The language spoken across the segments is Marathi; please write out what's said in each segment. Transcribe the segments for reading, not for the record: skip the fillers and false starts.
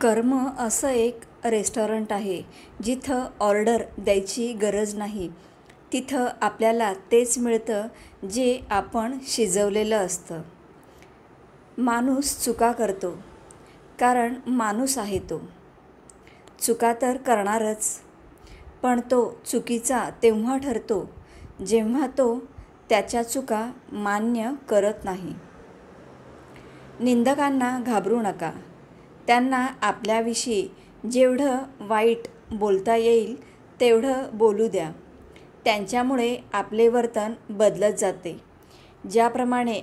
कर्म असं एक रेस्टॉरंट आहे जिथं ऑर्डर द्यायची गरज नाही. तिथं आपल्याला तेच मिळतं जे आपण शिजवलेलं असतं. माणूस चुका करतो कारण माणूस आहे तो. चुका तर करणारच, पण तो चुकीचा तेव्हा ठरतो जेव्हा तो त्याच्या चुका मान्य करत नाही. निंदकांना घाबरू नका. त्यांना आपल्याविषयी जेवढं वाईट बोलता येईल तेवढं बोलू द्या. त्यांच्यामुळे आपले वर्तन बदलत जाते. ज्याप्रमाणे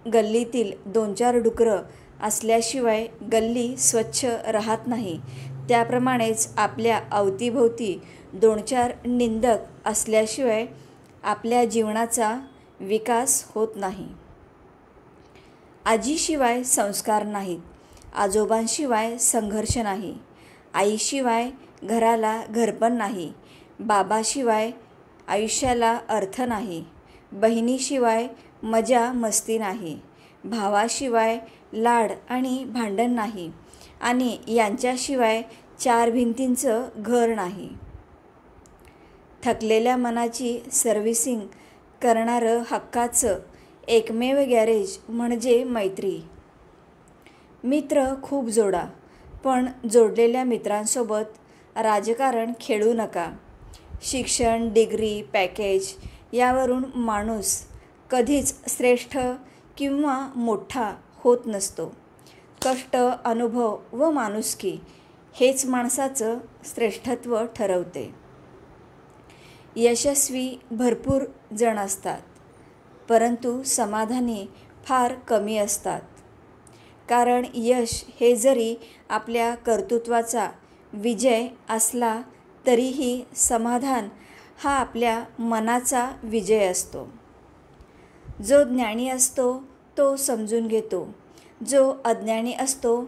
गल्लीतील 2-4 डुकरं असल्याशिवाय गल्ली स्वच्छ राहत नाही, त्याप्रमाणेच आपल्या अवतीभोवती 2-4 निंदक असल्याशिवाय आपल्या जीवनाचा विकास होत नाही. आजीशिवाय संस्कार नाहीत, आजोबांशिवाय संघर्ष नाही, आईशिवाय घराला घरपण नाही, बाबाशिवाय आयुष्याला अर्थ नाही, बहिणीशिवाय मजा मस्ती नाही, भावाशिवाय लाड आणि भांडण नाही आणि यांच्याशिवाय 4 भिंतींचं घर नाही. थकलेल्या मनाची सर्व्हिसिंग करणारं हक्काचं एकमेव गॅरेज म्हणजे मैत्री. मित्र खूप जोडा, पण जोडलेल्या मित्रांसोबत राजकारण खेळू नका. शिक्षण, डिग्री, पॅकेज यावरून माणूस कधीच श्रेष्ठ किंवा मोठा होत नसतो. कष्ट, अनुभव व माणुसकी हेच माणसाचं श्रेष्ठत्व ठरवते. यशस्वी भरपूर जण असतात, परंतु समाधानी फार कमी असतात. कारण यश हे जरी आपल्या कर्तृत्वाचा विजय असला तरीही समाधान हा आपल्या मनाचा विजय असतो. जो ज्ञानी असतो तो समजून घेतो, जो अज्ञानी असतो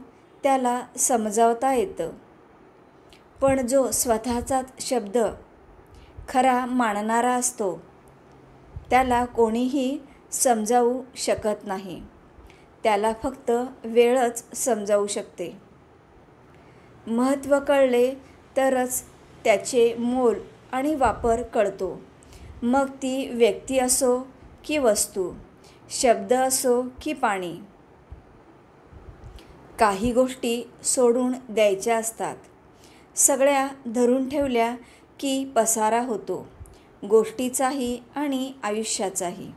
त्याला समजावता येतं. पण जो स्वतःचाच शब्द खरा मानणारा असतो त्याला कोणीही समजावू शकत नाही. त्याला फक्त वेळच समजावू शकते. महत्त्व कळले तरच त्याचे मोल आणि वापर कळतो. मग ती व्यक्ती असो की वस्तू, शब्द असो की पाणी. काही गोष्टी सोडून द्यायच्या असतात. सगळ्या धरून ठेवल्या की पसारा होतो, गोष्टीचाही आणि आयुष्याचाही.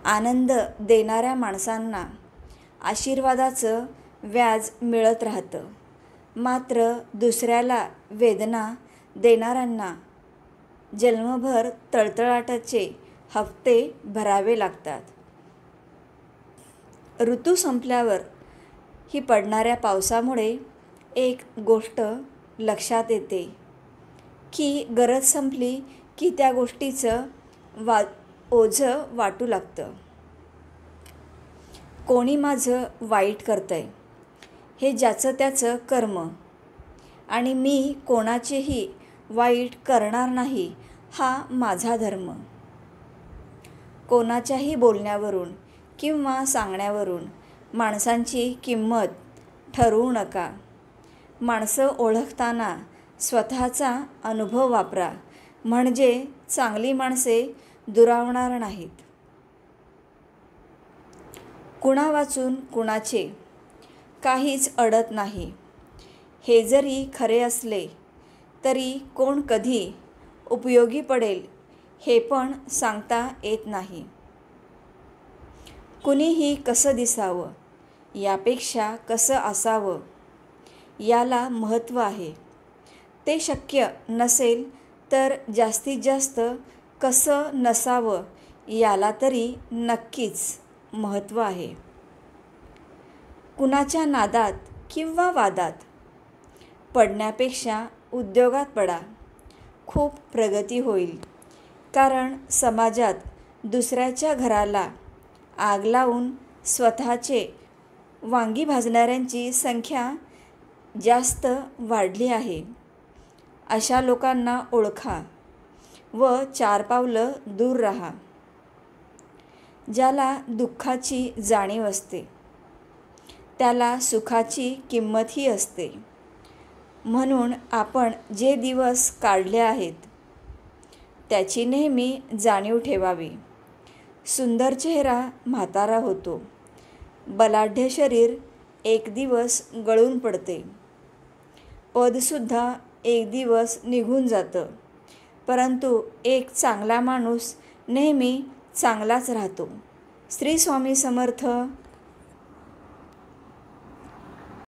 आनंद देणाऱ्या माणसांना आशीर्वादाचं व्याज मिळत राहतं, मात्र दुसऱ्याला वेदना देणाऱ्यांना जन्मभर तळतळाटाचे हप्ते भरावे लागतात. ऋतू संपल्यावर ही पडणाऱ्या पावसामुळे एक गोष्ट लक्षात येते की गरज संपली की त्या गोष्टीचं ओझं वाटू लागतं. कोणी माझं वाईट करतंय हे ज्याचं त्याचं कर्म, आणि मी कोणाचेही वाईट करणार नाही हा माझा धर्म. कोणाच्याही बोलण्यावरून किंवा सांगण्यावरून माणसांची किंमत ठरवू नका. माणसं ओळखताना स्वतःचा अनुभव वापरा, म्हणजे चांगली माणसे दुरावणार नाहीत. कुणा वाचून कुणाचे काहीच अडत नाही हे जरी खरे असले तरी कोण कधी उपयोगी पडेल हे पण सांगता येत नाही. कुणीही कसं दिसावं यापेक्षा कसं असावं याला महत्त्व आहे. ते शक्य नसेल तर जास्तीत जास्त कसं नसावं याला तरी नक्कीच महत्त्व आहे. कुणाच्या नादात किंवा वादात पडण्यापेक्षा उद्योगात पडा, खूप प्रगती होईल. कारण समाजात दुसऱ्याच्या घराला आग लावून स्वतःचे वांगी भाजणाऱ्यांची संख्या जास्त वाढली आहे. अशा लोकांना ओळखा व 4 पावलं दूर राहा. ज्याला दुःखाची जाणीव असते त्याला सुखाची किंमतही असते. म्हणून आपण जे दिवस काढले आहेत त्याची नेहमी जाणीव ठेवावी. सुंदर चेहरा म्हातारा होतो, बलाढ्य शरीर एक दिवस गळून पडते, पदसुद्धा एक दिवस निघून जातं, परंतु एक चांगला माणूस नेहमी चांगलाच राहतो. श्री स्वामी समर्थ.